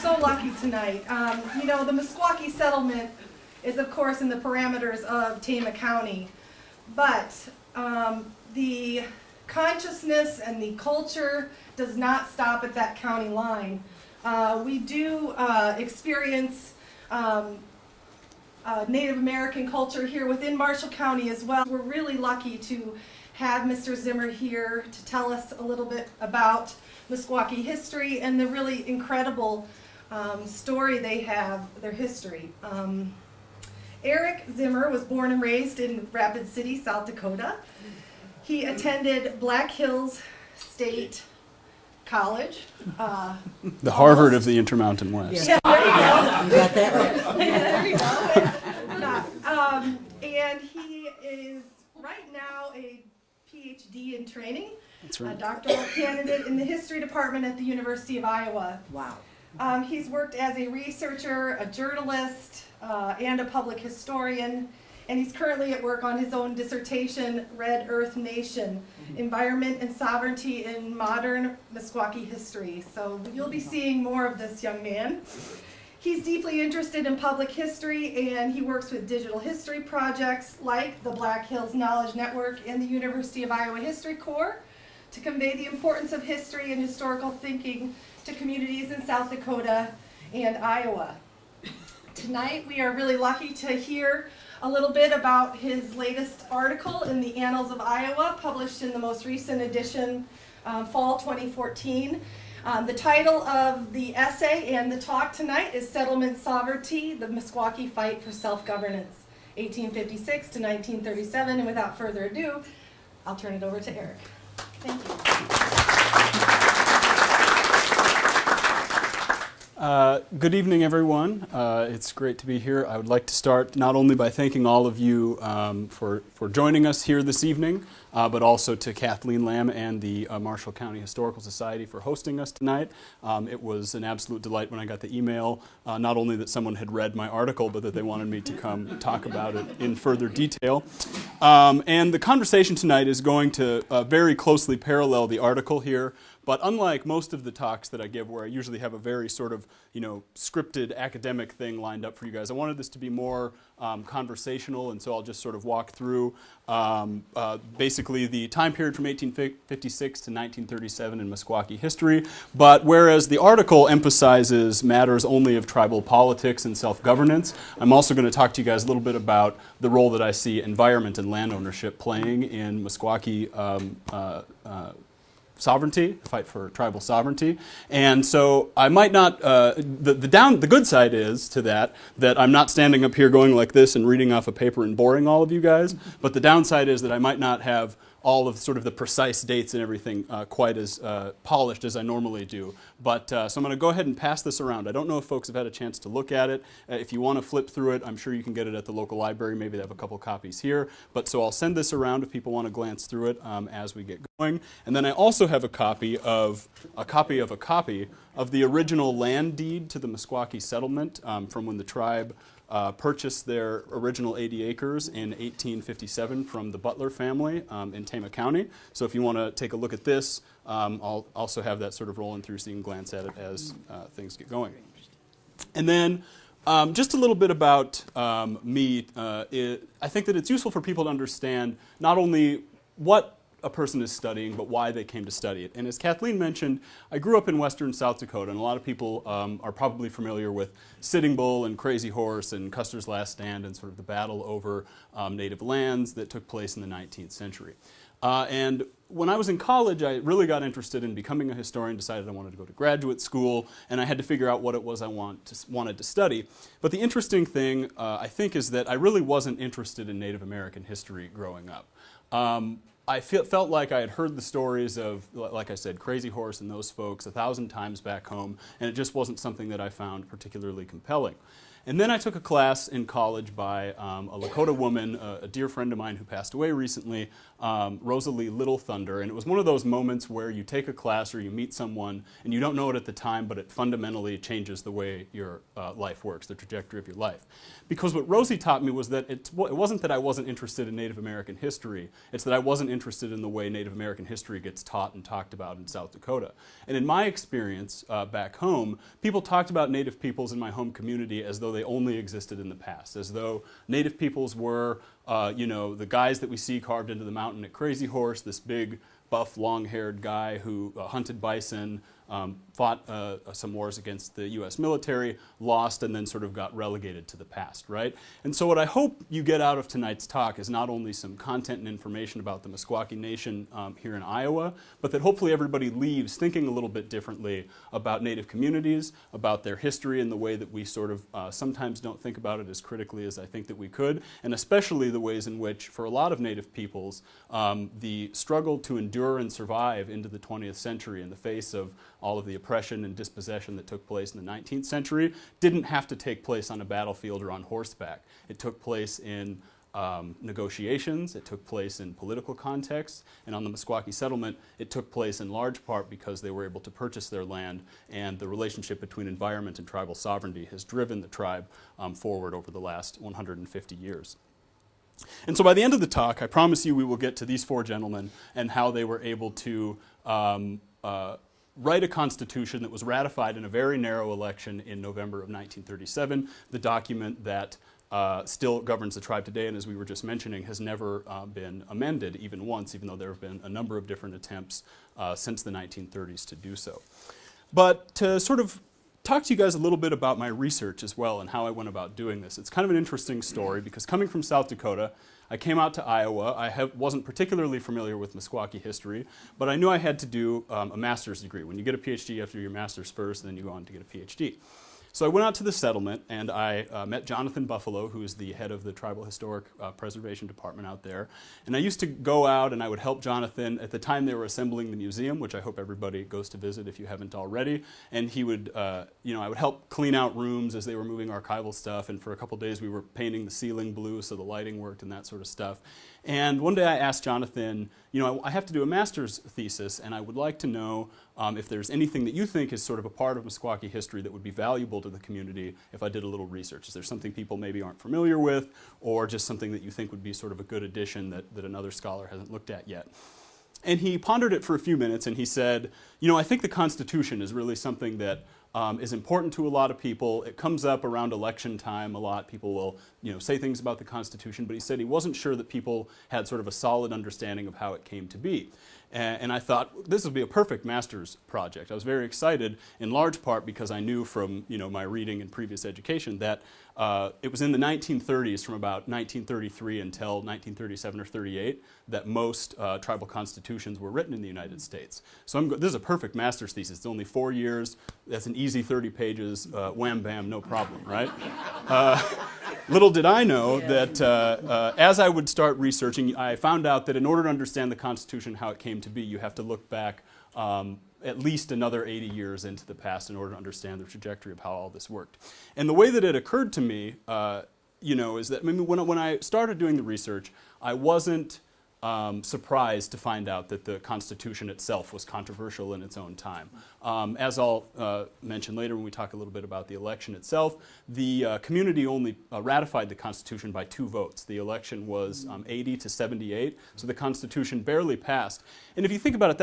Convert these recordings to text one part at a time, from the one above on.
so lucky tonight. You know, the Meskwaki settlement is, of course, in the parameters of Tama County, but the consciousness and the culture does not stop at that county line. We do experience Native American culture here within Marshall County as well. We're really lucky to have Mr. Zimmer here to tell us a little bit about Meskwaki history and the really incredible story they have, their history. Eric Zimmer was born and raised in Rapid City, South Dakota. He attended Black Hills State College. The Harvard of the Intermountain West. Yeah, there you go. You got that right. There you go. And he is right now a PhD in training. That's right. A doctoral candidate in the history department at the University of Iowa. Wow. He's worked as a researcher, a journalist, and a public historian, and he's currently at work on his own dissertation, Red Earth Nation, Environment and Sovereignty in Modern Meskwaki History. So you'll be seeing more of this young man. He's deeply interested in public history, and he works with digital history projects like the Black Hills Knowledge Network and the University of Iowa History Corps to convey the importance of history and historical thinking to communities in South Dakota and Iowa. Tonight we are really lucky to hear a little bit about his latest article in the Annals of Iowa, published in the most recent edition, fall 2014. The title of the essay and the talk tonight is Settlement Sovereignty, the Meskwaki Fight for Self-Governance, 1856 to 1937. And without further ado, I'll turn it over to Eric. Thank you. Good evening, everyone. It's great to be here. I would like to start not only by thanking all of you for joining us here this evening, but also to Kathleen Lamb and the Marshall County Historical Society for hosting us tonight. It was an absolute delight when I got the email, not only that someone had read my article, but that they wanted me to come talk about it in further detail. And the conversation tonight is going to very closely parallel the article here. But unlike most of the talks that I give, where I usually have a very sort of, scripted academic thing lined up for you guys, I wanted this to be more conversational, and so I'll just sort of walk through basically the time period from 1856 to 1937 in Meskwaki history. But whereas the article emphasizes matters only of tribal politics and self-governance, I'm also going to talk to you guys a little bit about the role that I see environment and land ownership playing in Meskwaki sovereignty, fight for tribal sovereignty. And so I might not, the good side is to that I'm not standing up here going like this and reading off a paper and boring all of you guys, but the downside is that I might not have all of sort of the precise dates and everything quite as polished as I normally do. But so I'm going to go ahead and pass this around. I don't know if folks have had a chance to look at it. If you want to flip through it, I'm sure you can get it at the local library. Maybe they have a couple copies here. But so I'll send this around if people want to glance through it as we get going. And then I also have a copy of the original land deed to the Meskwaki settlement from when the tribe purchased their original 80 acres in 1857 from the Butler family in Tama County. So if you want to take a look at this, I'll also have that sort of rolling through so you can glance at it as things get going. And then just a little bit about me. I think that it's useful for people to understand not only what a person is studying, but why they came to study it. And as Kathleen mentioned, I grew up in western South Dakota, and a lot of people are probably familiar with Sitting Bull and Crazy Horse and Custer's Last Stand and sort of the battle over native lands that took place in the 19th century. And when I was in college, I really got interested in becoming a historian, decided I wanted to go to graduate school, and I had to figure out what it was I wanted to study. But the interesting thing, I think, is that I really wasn't interested in Native American history growing up. I felt like I had heard the stories of, like I said, Crazy Horse and those folks 1,000 times back home, and it just wasn't something that I found particularly compelling. And then I took a class in college by a Lakota woman, a dear friend of mine who passed away recently, Rosalie Little Thunder. And it was one of those moments where you take a class or you meet someone and you don't know it at the time, but it fundamentally changes the way your life works, the trajectory of your life. Because what Rosie taught me was that it wasn't that I wasn't interested in Native American history, it's that I wasn't interested in the way Native American history gets taught and talked about in South Dakota. And in my experience back home, people talked about Native peoples in my home community as though they only existed in the past, as though Native peoples were, the guys that we see carved into the mountain at Crazy Horse, this big, buff, long-haired guy who hunted bison, fought some wars against the U.S. military, lost, and then sort of got relegated to the past, right? And so what I hope you get out of tonight's talk is not only some content and information about the Meskwaki Nation here in Iowa, but that hopefully everybody leaves thinking a little bit differently about Native communities, about their history and the way that we sort of sometimes don't think about it as critically as I think that we could, and especially the ways in which, for a lot of Native peoples, the struggle to endure and survive into the 20th century in the face of all of the oppression and dispossession that took place in the 19th century didn't have to take place on a battlefield or on horseback. It took place in negotiations, it took place in political contexts, and on the Meskwaki settlement, it took place in large part because they were able to purchase their land, and the relationship between environment and tribal sovereignty has driven the tribe forward over the last 150 years. And so by the end of the talk, I promise you we will get to these four gentlemen and how they were able to write a constitution that was ratified in a very narrow election in November of 1937, the document that still governs the tribe today, and as we were just mentioning, has never been amended even once, even though there have been a number of different attempts since the 1930s to do so. But to sort of talk to you guys a little bit about my research as well and how I went about doing this. It's kind of an interesting story because coming from South Dakota, I came out to Iowa. I wasn't particularly familiar with Meskwaki history, but I knew I had to do a master's degree. When you get a PhD, you have to do your master's first, and then you go on to get a PhD. So I went out to the settlement, and I met Jonathan Buffalo, who is the head of the Tribal Historic Preservation Department out there. And I used to go out, and I would help Jonathan. At the time, they were assembling the museum, which I hope everybody goes to visit if you haven't already. And he would, I would help clean out rooms as they were moving archival stuff. And for a couple days, we were painting the ceiling blue so the lighting worked and that sort of stuff. And one day I asked Jonathan, I have to do a master's thesis, and I would like to know if there's anything that you think is sort of a part of Meskwaki history that would be valuable to the community if I did a little research. Is there something people maybe aren't familiar with, or just something that you think would be sort of a good addition that another scholar hasn't looked at yet? And he pondered it for a few minutes, and he said, I think the Constitution is really something that is important to a lot of people. It comes up around election time a lot. People will, say things about the Constitution, but he said he wasn't sure that people had sort of a solid understanding of how it came to be. And I thought, this would be a perfect master's project. I was very excited, in large part because I knew from my reading and previous education that it was in the 1930s, from about 1933 until 1937 or 38, that most tribal constitutions were written in the United States. So this is a perfect master's thesis. It's only 4 years. That's an easy 30 pages. Wham, bam, no problem, right? Little did I know that as I would start researching, I found out that in order to understand the Constitution, how it came to be, you have to look back at least another 80 years into the past in order to understand the trajectory of how all this worked. And the way that it occurred to me, is that when I started doing the research, I wasn't surprised to find out that the Constitution itself was controversial in its own time. As I'll mention later when we talk a little bit about the election itself, the community only ratified the Constitution by 2 votes. The election was 80 to 78, so the Constitution barely passed. And if you think about it,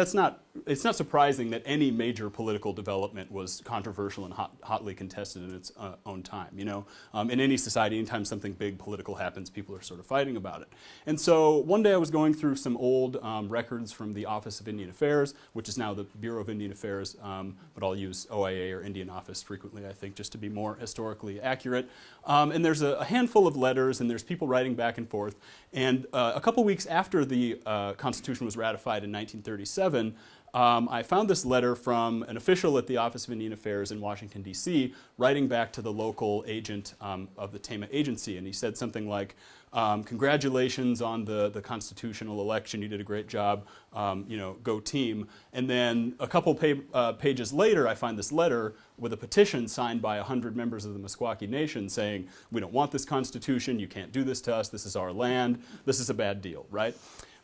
it's not surprising that any major political development was controversial and hotly contested in its own time. In any society, anytime something big political happens, people are sort of fighting about it. And so one day I was going through some old records from the Office of Indian Affairs, which is now the Bureau of Indian Affairs, but I'll use OIA or Indian Office frequently, I think, just to be more historically accurate. And there's a handful of letters, and there's people writing back and forth. And a couple weeks after the Constitution was ratified in 1937, I found this letter from an official at the Office of Indian Affairs in Washington, D.C., writing back to the local agent of the Tama agency. And he said something like, congratulations on the constitutional election. You did a great job. Go team. And then a couple pages later, I find this letter with a petition signed by 100 members of the Meskwaki Nation saying, we don't want this constitution. You can't do this to us. This is our land. This is a bad deal, right?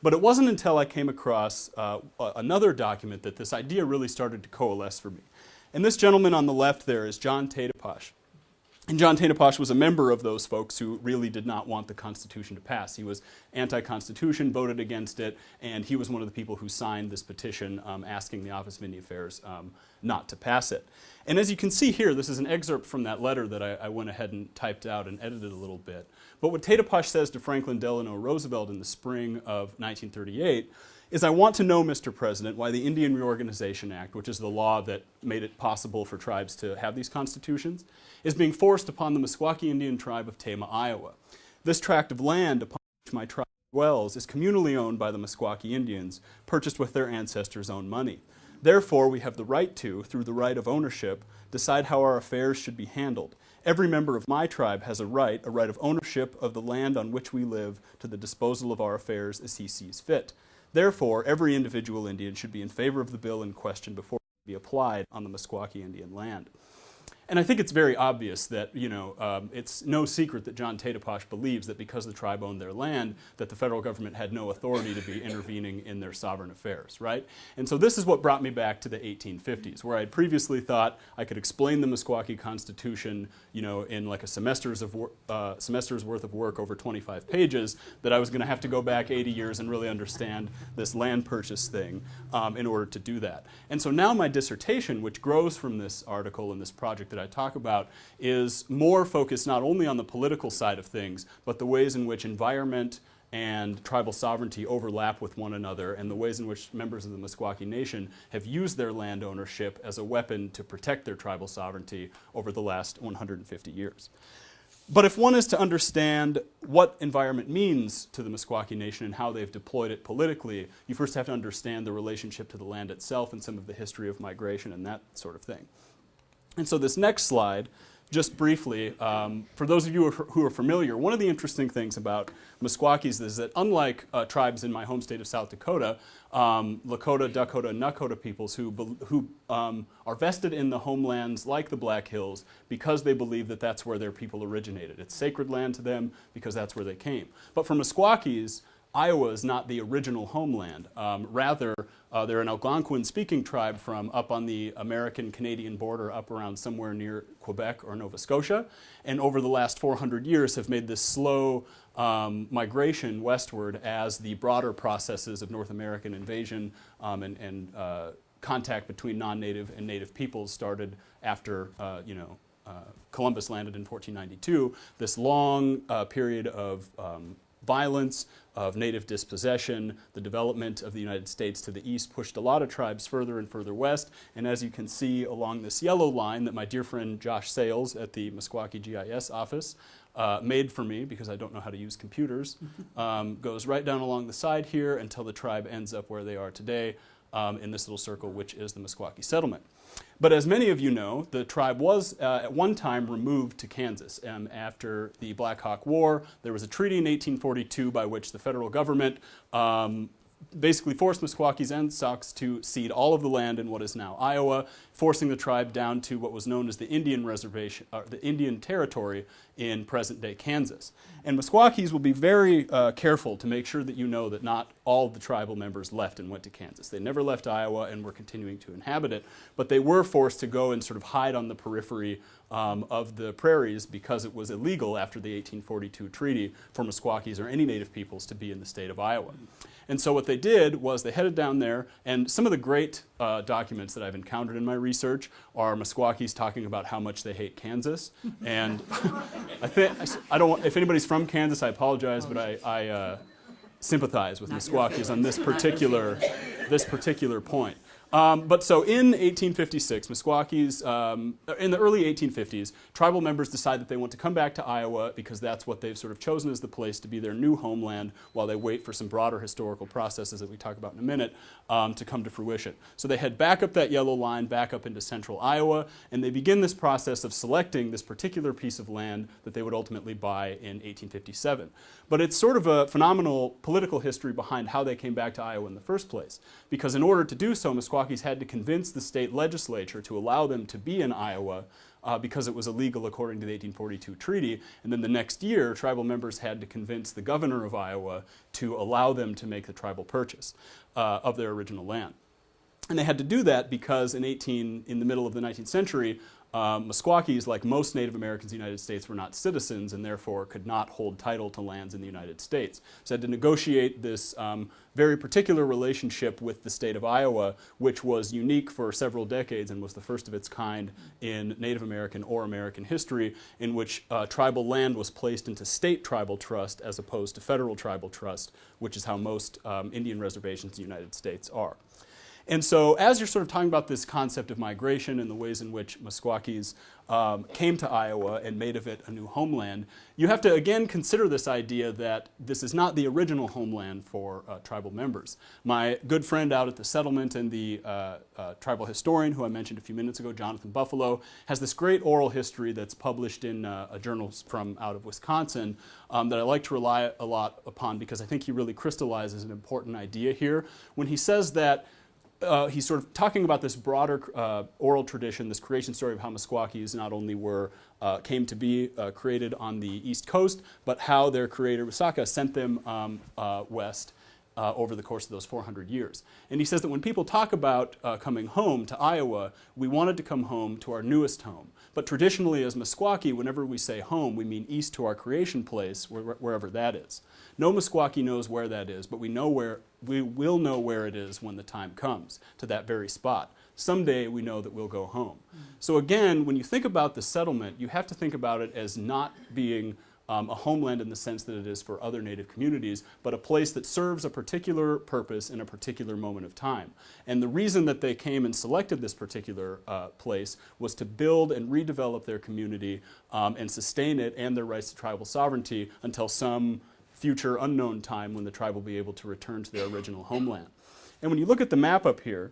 But it wasn't until I came across another document that this idea really started to coalesce for me. And this gentleman on the left there is John Tatepash. And John Tatepash was a member of those folks who really did not want the Constitution to pass. He was anti-Constitution, voted against it, and he was one of the people who signed this petition asking the Office of Indian Affairs not to pass it. And as you can see here, this is an excerpt from that letter that I went ahead and typed out and edited a little bit. But what Tatepash says to Franklin Delano Roosevelt in the spring of 1938 is, I want to know, Mr. President, why the Indian Reorganization Act, which is the law that made it possible for tribes to have these constitutions, is being forced upon the Meskwaki Indian tribe of Tama, Iowa. This tract of land upon which my tribe dwells is communally owned by the Meskwaki Indians, purchased with their ancestors' own money. Therefore, we have the right to, through the right of ownership, decide how our affairs should be handled. Every member of my tribe has a right of ownership of the land on which we live to the disposal of our affairs as he sees fit. Therefore, every individual Indian should be in favor of the bill in question before it be applied on the Meskwaki Indian land. And I think it's very obvious that, it's no secret that John Tatepash believes that because the tribe owned their land, that the federal government had no authority to be intervening in their sovereign affairs, right? And so this is what brought me back to the 1850s, where I had previously thought I could explain the Meskwaki Constitution, in like a semester's worth of work over 25 pages, that I was going to have to go back 80 years and really understand this land purchase thing in order to do that. And so now my dissertation, which grows from this article and this project that I talk about, is more focused not only on the political side of things, but the ways in which environment and tribal sovereignty overlap with one another, and the ways in which members of the Meskwaki Nation have used their land ownership as a weapon to protect their tribal sovereignty over the last 150 years. But if one is to understand what environment means to the Meskwaki Nation and how they've deployed it politically, you first have to understand the relationship to the land itself and some of the history of migration and that sort of thing. And so this next slide, just briefly, for those of you who are familiar, one of the interesting things about Meskwakis is that unlike tribes in my home state of South Dakota, Lakota, Dakota, and Nakota peoples who are vested in the homelands like the Black Hills because they believe that that's where their people originated. It's sacred land to them because that's where they came. But for Meskwakis, Iowa is not the original homeland. Rather, they're an Algonquin-speaking tribe from up on the American-Canadian border, up around somewhere near Quebec or Nova Scotia, and over the last 400 years have made this slow migration westward as the broader processes of North American invasion and contact between non-native and native peoples started after Columbus landed in 1492. This long period of violence, of native dispossession, the development of the United States to the east pushed a lot of tribes further and further west. And as you can see along this yellow line that my dear friend Josh Sales at the Meskwaki GIS office made for me, because I don't know how to use computers, goes right down along the side here until the tribe ends up where they are today in this little circle, which is the Meskwaki settlement. But as many of you know, the tribe was at one time removed to Kansas. After the Black Hawk War, there was a treaty in 1842 by which the federal government basically forced Meskwakis and Sacs to cede all of the land in what is now Iowa, forcing the tribe down to what was known as the Indian Reservation, the Indian Territory in present-day Kansas. And Meskwakis will be very careful to make sure that you know that not all of the tribal members left and went to Kansas. They never left Iowa and were continuing to inhabit it, but they were forced to go and sort of hide on the periphery of the prairies because it was illegal after the 1842 treaty for Meskwakis or any native peoples to be in the state of Iowa. And so what they did was they headed down there, and some of the great documents that I've encountered in my research are Meskwakis talking about how much they hate Kansas. And I don't want, if anybody's from Kansas, I apologize, but I sympathize with Meskwakis on this particular point. But so in 1856, Meskwakis, in the early 1850s, tribal members decide that they want to come back to Iowa because that's what they've sort of chosen as the place to be their new homeland while they wait for some broader historical processes that we talk about in a minute to come to fruition. So they head back up that yellow line, back up into central Iowa, and they begin this process of selecting this particular piece of land that they would ultimately buy in 1857. But it's sort of a phenomenal political history behind how they came back to Iowa in the first place. Because in order to do so, Meskwakis had to convince the state legislature to allow them to be in Iowa because it was illegal according to the 1842 treaty. And then the next year, tribal members had to convince the governor of Iowa to allow them to make the tribal purchase of their original land. And they had to do that because in the middle of the 19th century, Meskwakis, like most Native Americans in the United States, were not citizens and therefore could not hold title to lands in the United States. So they had to negotiate this very particular relationship with the state of Iowa, which was unique for several decades and was the first of its kind in Native American or American history, in which tribal land was placed into state tribal trust as opposed to federal tribal trust, which is how most Indian reservations in the United States are. And so as you're sort of talking about this concept of migration and the ways in which Meskwakis came to Iowa and made of it a new homeland, you have to again consider this idea that this is not the original homeland for tribal members. My good friend out at the settlement and the tribal historian who I mentioned a few minutes ago, Jonathan Buffalo, has this great oral history that's published in a journal from out of Wisconsin that I like to rely a lot upon because I think he really crystallizes an important idea here when he says that he's sort of talking about this broader oral tradition, this creation story of how Meskwakis not only came to be created on the East Coast, but how their creator, Wasaka, sent them west over the course of those 400 years. And he says that when people talk about coming home to Iowa, we wanted to come home to our newest home. But traditionally as Meskwaki, whenever we say home, we mean east to our creation place, wherever that is. No Meskwaki knows where that is, but we will know where it is when the time comes to that very spot. Someday we know that we'll go home. So again, when you think about the settlement, you have to think about it as not being a homeland in the sense that it is for other Native communities, but a place that serves a particular purpose in a particular moment of time. And the reason that they came and selected this particular place was to build and redevelop their community and sustain it and their rights to tribal sovereignty until some future unknown time when the tribe will be able to return to their original homeland. And when you look at the map up here,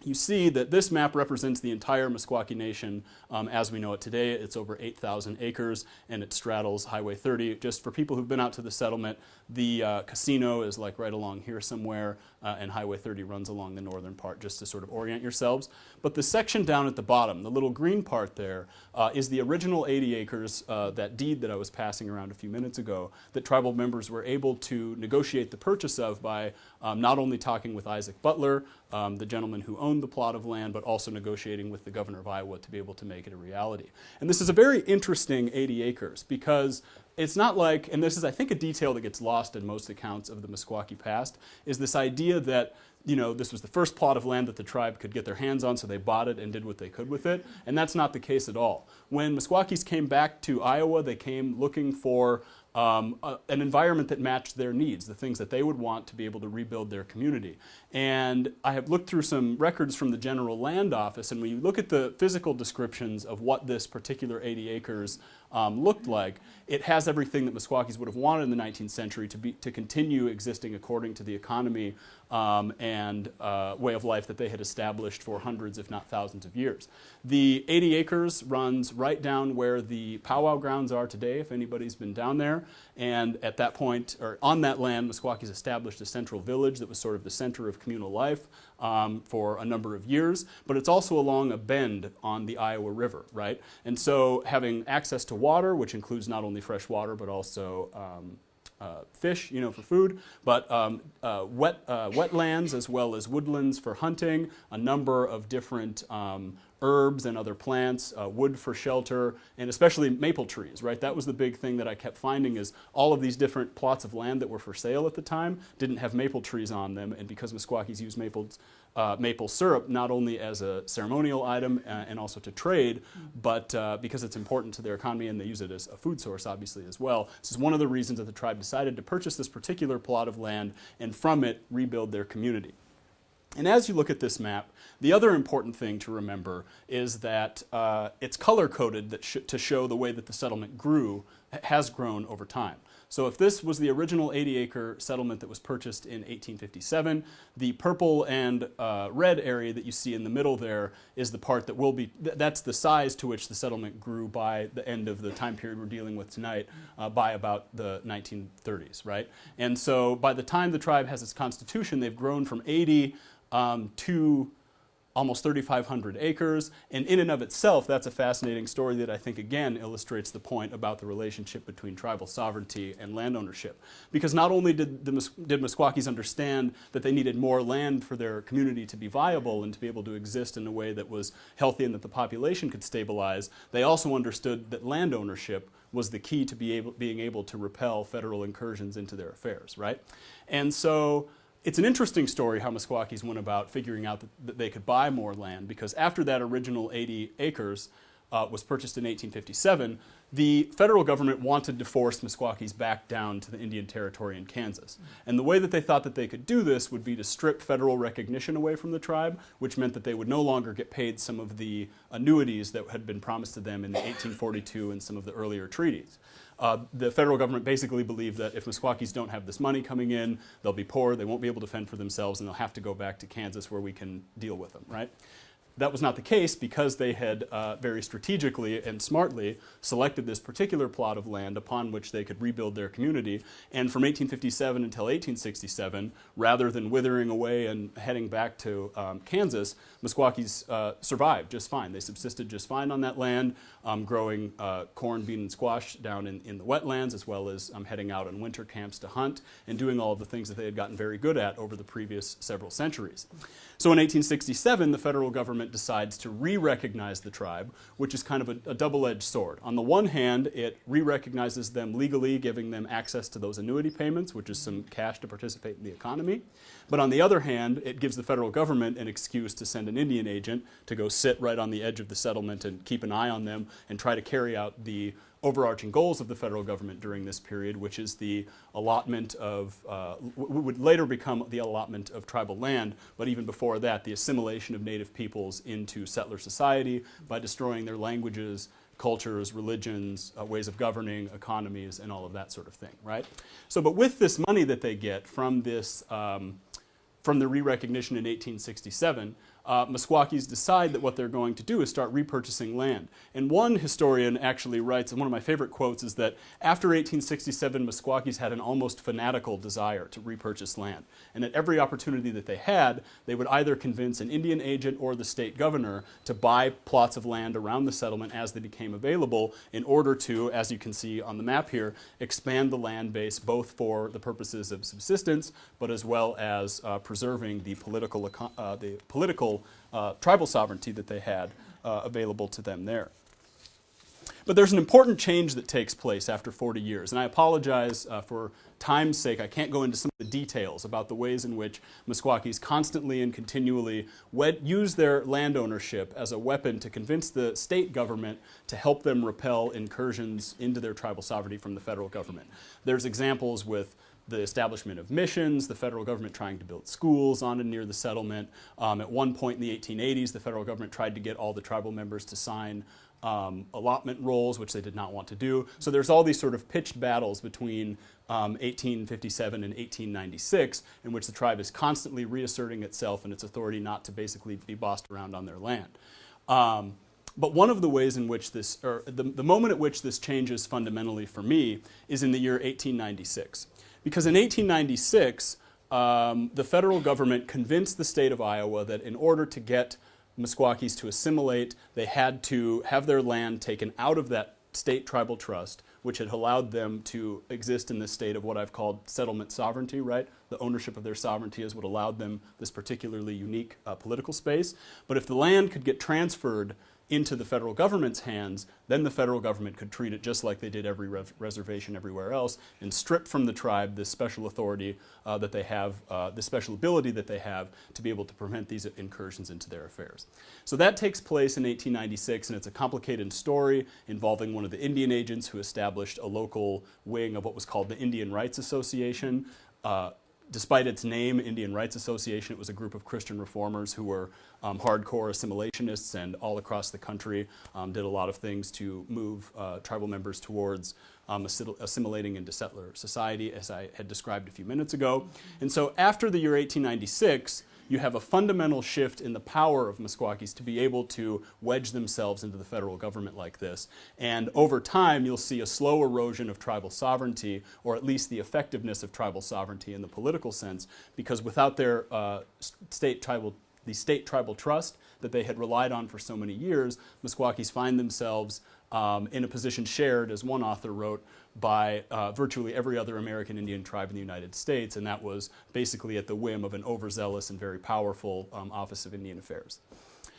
you see that this map represents the entire Meskwaki Nation as we know it today. It's over 8,000 acres and it straddles Highway 30. Just for people who've been out to the settlement, the casino is like right along here somewhere and Highway 30 runs along the northern part just to sort of orient yourselves. But the section down at the bottom, the little green part there, is the original 80 acres, that deed that I was passing around a few minutes ago, that tribal members were able to negotiate the purchase of by not only talking with Isaac Butler, the gentleman who owned the plot of land, but also negotiating with the governor of Iowa to be able to make it a reality. And this is a very interesting 80 acres because it's not like, and this is I think a detail that gets lost in most accounts of the Meskwaki past, is this idea that this was the first plot of land that the tribe could get their hands on, so they bought it and did what they could with it, and that's not the case at all. When Meskwakis came back to Iowa, they came looking for an environment that matched their needs, the things that they would want to be able to rebuild their community. And I have looked through some records from the General Land Office, and when you look at the physical descriptions of what this particular 80 acres looked like, it has everything that Meskwakis would have wanted in the 19th century to continue existing according to the economy and way of life that they had established for hundreds, if not thousands of years. The 80 acres runs right down where the powwow grounds are today, if anybody's been down there. And at that point, or on that land, Meskwakis established a central village that was sort of the center of communal life for a number of years. But it's also along a bend on the Iowa River, right? And so having access to water, which includes not only fresh water, but also fish, for food, but wetlands as well as woodlands for hunting, a number of different herbs and other plants, wood for shelter, and especially maple trees, right? That was the big thing that I kept finding is all of these different plots of land that were for sale at the time didn't have maple trees on them, and because Meskwakis used maple syrup not only as a ceremonial item and also to trade, but because it's important to their economy and they use it as a food source obviously as well. This is one of the reasons that the tribe decided to purchase this particular plot of land and from it rebuild their community. And as you look at this map, the other important thing to remember is that it's color-coded to show the way that the settlement has grown over time. So if this was the original 80-acre settlement that was purchased in 1857, the purple and red area that you see in the middle there is the part that will be, that's the size to which the settlement grew by the end of the time period we're dealing with tonight, by about the 1930s, right? And so by the time the tribe has its constitution, they've grown from 80 to almost 3,500 acres, and in and of itself, that's a fascinating story that I think again illustrates the point about the relationship between tribal sovereignty and land ownership. Because not only did Meskwakis understand that they needed more land for their community to be viable and to be able to exist in a way that was healthy and that the population could stabilize, they also understood that land ownership was the key to being able to repel federal incursions into their affairs, right? And so it's an interesting story how Meskwakis went about figuring out that they could buy more land, because after that original 80 acres was purchased in 1857, the federal government wanted to force Meskwakis back down to the Indian Territory in Kansas. And the way that they thought that they could do this would be to strip federal recognition away from the tribe, which meant that they would no longer get paid some of the annuities that had been promised to them in the 1842 and some of the earlier treaties. The federal government basically believed that if Meskwakis don't have this money coming in, they'll be poor, they won't be able to fend for themselves, and they'll have to go back to Kansas where we can deal with them, right? That was not the case because they had very strategically and smartly selected this particular plot of land upon which they could rebuild their community. And from 1857 until 1867, rather than withering away and heading back to Kansas, Meskwakis survived just fine. They subsisted just fine on that land, growing corn, bean, and squash down in the wetlands, as well as heading out on winter camps to hunt and doing all of the things that they had gotten very good at over the previous several centuries. So in 1867, the federal government decides to re-recognize the tribe, which is kind of a double-edged sword. On the one hand, it re-recognizes them legally, giving them access to those annuity payments, which is some cash to participate in the economy. But on the other hand, it gives the federal government an excuse to send an Indian agent to go sit right on the edge of the settlement and keep an eye on them and try to carry out the overarching goals of the federal government during this period, which is the allotment of, would later become the allotment of tribal land, but even before that, the assimilation of native peoples into settler society by destroying their languages, cultures, religions, ways of governing, economies, and all of that sort of thing, right? So, but with this money that they get from this, from the re-recognition in 1867, Meskwakis decide that what they're going to do is start repurchasing land. And one historian actually writes, and one of my favorite quotes is that after 1867, Meskwakis had an almost fanatical desire to repurchase land. And at every opportunity that they had, they would either convince an Indian agent or the state governor to buy plots of land around the settlement as they became available in order to, as you can see on the map here, expand the land base both for the purposes of subsistence, but as well as preserving the political tribal sovereignty that they had available to them there. But there's an important change that takes place after 40 years, and I apologize for time's sake. I can't go into some of the details about the ways in which Meskwakis constantly and continually use their land ownership as a weapon to convince the state government to help them repel incursions into their tribal sovereignty from the federal government. There's examples with the establishment of missions, the federal government trying to build schools on and near the settlement. At one point in the 1880s, the federal government tried to get all the tribal members to sign allotment rolls, which they did not want to do. So there's all these sort of pitched battles between 1857 and 1896, in which the tribe is constantly reasserting itself and its authority not to basically be bossed around on their land. But one of the ways in which this, or the moment at which this changes fundamentally for me, is in the year 1896. Because in 1896, the federal government convinced the state of Iowa that in order to get Meskwakis to assimilate, they had to have their land taken out of that state tribal trust, which had allowed them to exist in this state of what I've called settlement sovereignty, right? The ownership of their sovereignty is what allowed them this particularly unique political space. But if the land could get transferred into the federal government's hands, then the federal government could treat it just like they did every reservation everywhere else and strip from the tribe this special authority that they have, this special ability that they have to be able to prevent these incursions into their affairs. So that takes place in 1896, and it's a complicated story involving one of the Indian agents who established a local wing of what was called the Indian Rights Association. despite its name, Indian Rights Association, it was a group of Christian reformers who were hardcore assimilationists and all across the country did a lot of things to move tribal members towards assimilating into settler society, as I had described a few minutes ago. And so after the year 1896, you have a fundamental shift in the power of Meskwakis to be able to wedge themselves into the federal government like this. And over time, you'll see a slow erosion of tribal sovereignty, or at least the effectiveness of tribal sovereignty in the political sense, because without their state tribal trust that they had relied on for so many years, Meskwakis find themselves in a position shared, as one author wrote, by virtually every other American Indian tribe in the United States, and that was basically at the whim of an overzealous and very powerful Office of Indian Affairs.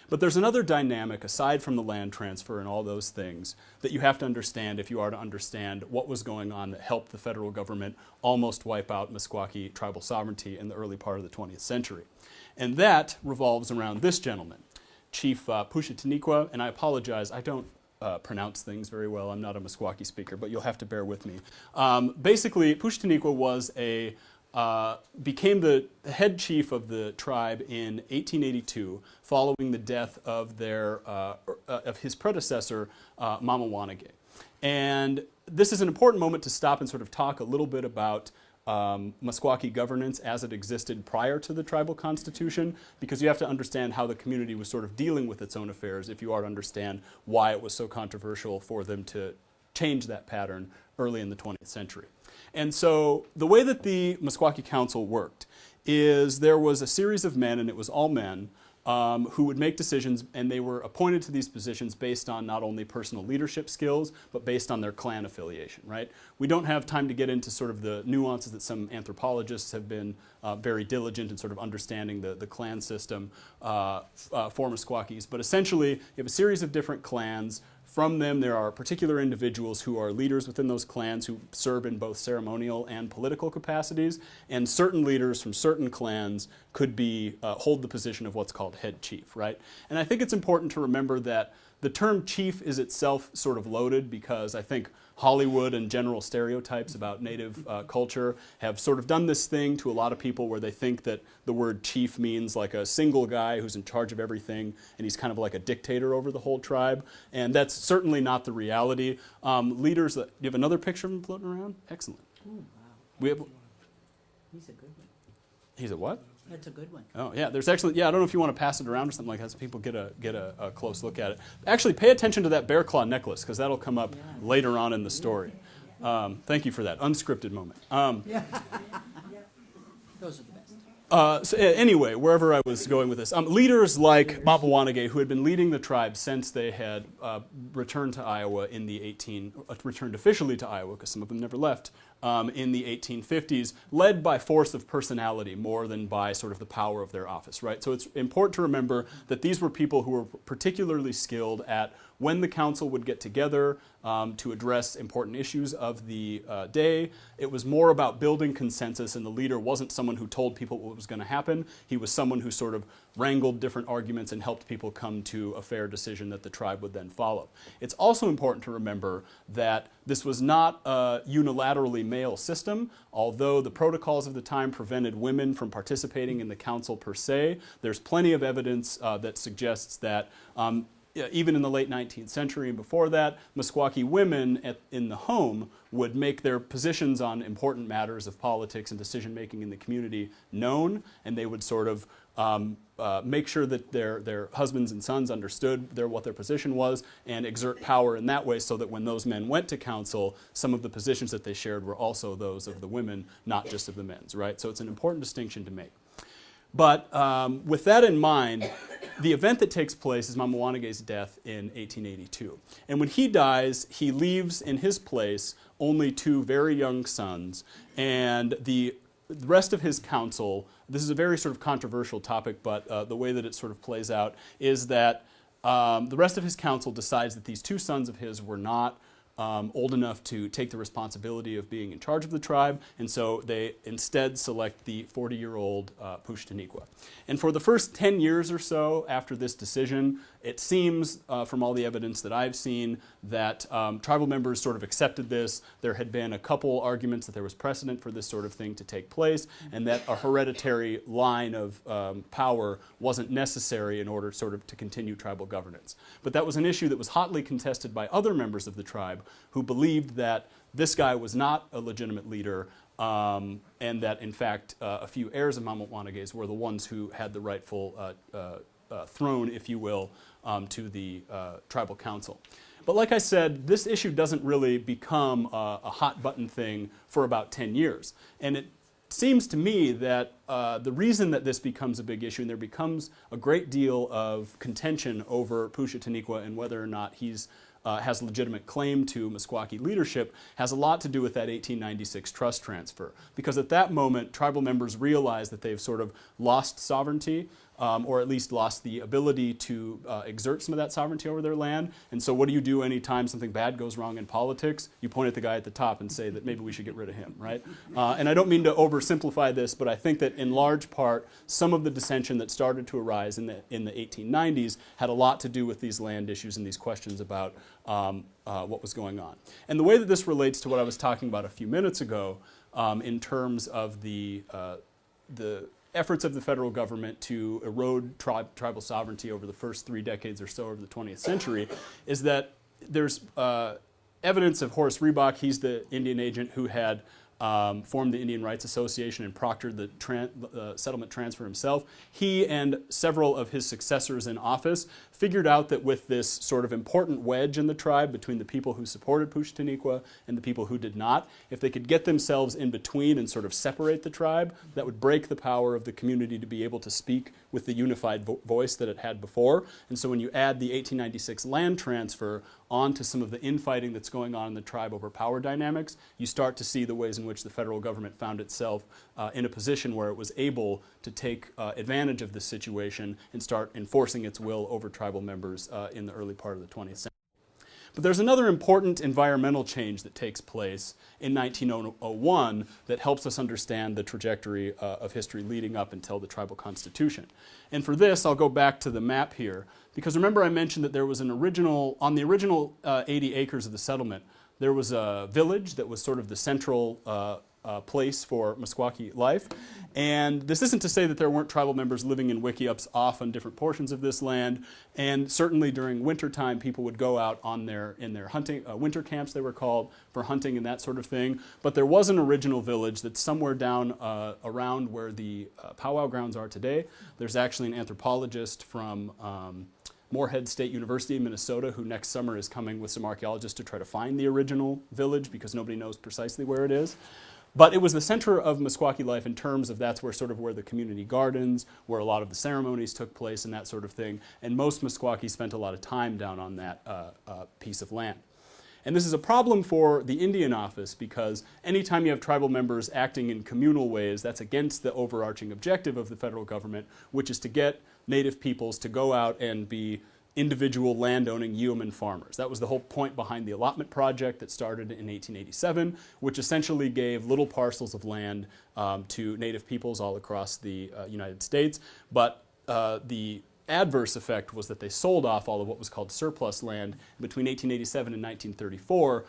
But there's another dynamic, aside from the land transfer and all those things, that you have to understand if you are to understand what was going on that helped the federal government almost wipe out Meskwaki tribal sovereignty in the early part of the 20th century. And that revolves around this gentleman, Chief Pushitaniqua, and I apologize, I don't pronounce things very well. I'm not a Meskwaki speaker, but you'll have to bear with me. Basically, Pushitaniqua was became the head chief of the tribe in 1882, following the death of his predecessor, Mama Wanege. And this is an important moment to stop and sort of talk a little bit about Meskwaki governance as it existed prior to the tribal constitution, because you have to understand how the community was sort of dealing with its own affairs if you are to understand why it was so controversial for them to change that pattern early in the 20th century. And so the way that the Meskwaki Council worked is there was a series of men, and it was all men, who would make decisions, and they were appointed to these positions based on not only personal leadership skills, but based on their clan affiliation, right? We don't have time to get into sort of the nuances that some anthropologists have been very diligent in sort of understanding the clan system for Meskwakis, but essentially you have a series of different clans. From them, there are particular individuals who are leaders within those clans who serve in both ceremonial and political capacities, and certain leaders from certain clans could hold the position of what's called head chief, right? And I think it's important to remember that the term chief is itself sort of loaded, because I think Hollywood and general stereotypes about Native culture have sort of done this thing to a lot of people where they think that the word chief means like a single guy who's in charge of everything, and he's kind of like a dictator over the whole tribe. And that's certainly not the reality. Leaders, do you have another picture of him floating around? Excellent. Oh, wow. We have, He's a good one. he's a what? That's a good one. Oh, yeah, there's actually, I don't know if you want to pass it around or something like that so people get a close look at it. Actually, pay attention to that bear claw necklace, because that'll come up later on in the story. Thank you for that unscripted moment. Those are the best. Anyway, wherever I was going with this, leaders like Mapa Wanege, who had been leading the tribe since they had returned to Iowa returned officially to Iowa, because some of them never left, in the 1850s, led by force of personality more than by sort of the power of their office, right? So it's important to remember that these were people who were particularly skilled at when the council would get together to address important issues of the day. It was more about building consensus, and the leader wasn't someone who told people what was going to happen. He was someone who sort of wrangled different arguments and helped people come to a fair decision that the tribe would then follow. It's also important to remember that this was not a unilaterally male system. Although the protocols of the time prevented women from participating in the council per se, there's plenty of evidence that suggests that even in the late 19th century and before that, Meskwaki women in the home would make their positions on important matters of politics and decision-making in the community known, and they would sort of make sure that their husbands and sons understood what their position was and exert power in that way, so that when those men went to council, some of the positions that they shared were also those of the women, not just of the men's, right? So it's an important distinction to make. But with that in mind, the event that takes place is Mama Wanege's death in 1882. And when he dies, he leaves in his place only two very young sons, and the rest of his council, this is a very sort of controversial topic, but the way that it sort of plays out is that the rest of his council decides that these two sons of his were not old enough to take the responsibility of being in charge of the tribe, and so they instead select the 40-year-old Pushtaniqua. And for the first 10 years or so after this decision, it seems from all the evidence that I've seen that tribal members sort of accepted this. There had been a couple arguments that there was precedent for this sort of thing to take place, and that a hereditary line of power wasn't necessary in order sort of to continue tribal governance. But that was an issue that was hotly contested by other members of the tribe who believed that this guy was not a legitimate leader, and that in fact a few heirs of Mamotwanages were the ones who had the rightful throne, if you will, to the tribal council. But like I said, this issue doesn't really become a hot button thing for about 10 years. And it seems to me that the reason that this becomes a big issue and there becomes a great deal of contention over Pushtaniqua and whether or not he's has legitimate claim to Meskwaki leadership has a lot to do with that 1896 trust transfer. Because at that moment, tribal members realize that they've sort of lost sovereignty, or at least lost the ability to exert some of that sovereignty over their land. And so what do you do anytime something bad goes wrong in politics? You point at the guy at the top and say that maybe we should get rid of him, right? And I don't mean to oversimplify this, but I think that in large part, some of the dissension that started to arise in the 1890s had a lot to do with these land issues and these questions about what was going on. And the way that this relates to what I was talking about a few minutes ago in terms of the efforts of the federal government to erode tribal sovereignty over the first 3 decades or so of the 20th century is that there's evidence of Horace Reebok. He's the Indian agent who had formed the Indian Rights Association and proctored the settlement transfer himself. He and several of his successors in office figured out that with this sort of important wedge in the tribe between the people who supported Pushtaniqua and the people who did not, if they could get themselves in between and sort of separate the tribe, that would break the power of the community to be able to speak with the unified voice that it had before. And so when you add the 1896 land transfer onto some of the infighting that's going on in the tribe over power dynamics, you start to see the ways in which the federal government found itself in a position where it was able to take advantage of this situation and start enforcing its will over tribal members in the early part of the 20th century. But there's another important environmental change that takes place in 1901 that helps us understand the trajectory of history leading up until the tribal constitution. And for this, I'll go back to the map here, because remember I mentioned that there was on the original 80 acres of the settlement, there was a village that was sort of the central place for Meskwaki life. And this isn't to say that there weren't tribal members living in wickiups off on different portions of this land. And certainly during wintertime, people would go out in their hunting, winter camps they were called, for hunting and that sort of thing. But there was an original village that's somewhere down around where the powwow grounds are today. There's actually an anthropologist from Moorhead State University in Minnesota who next summer is coming with some archaeologists to try to find the original village because nobody knows precisely where it is. But it was the center of Meskwaki life in terms of that's where the community gardens, where a lot of the ceremonies took place and that sort of thing. And most Meskwaki spent a lot of time down on that piece of land. And this is a problem for the Indian office because anytime you have tribal members acting in communal ways, that's against the overarching objective of the federal government, which is to get native peoples to go out and be individual landowning yeoman farmers. That was the whole point behind the allotment project that started in 1887, which essentially gave little parcels of land to native peoples all across the United States. But the adverse effect was that they sold off all of what was called surplus land. Between 1887 and 1934,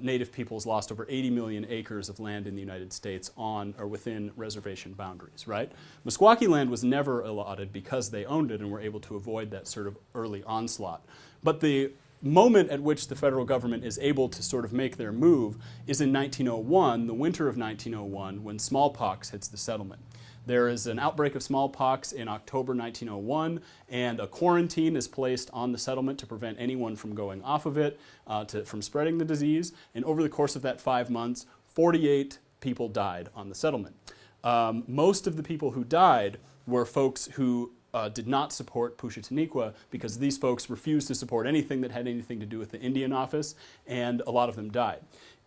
native peoples lost over 80 million acres of land in the United States on or within reservation boundaries, right? Meskwaki land was never allotted because they owned it and were able to avoid that sort of early onslaught. But the moment at which the federal government is able to sort of make their move is in 1901, the winter of 1901, when smallpox hits the settlement. There is an outbreak of smallpox in October 1901, and a quarantine is placed on the settlement to prevent anyone from going off of it, from spreading the disease. And over the course of that 5 months, 48 people died on the settlement. Most of the people who died were folks who did not support Pushtaniqua because these folks refused to support anything that had anything to do with the Indian office, and a lot of them died.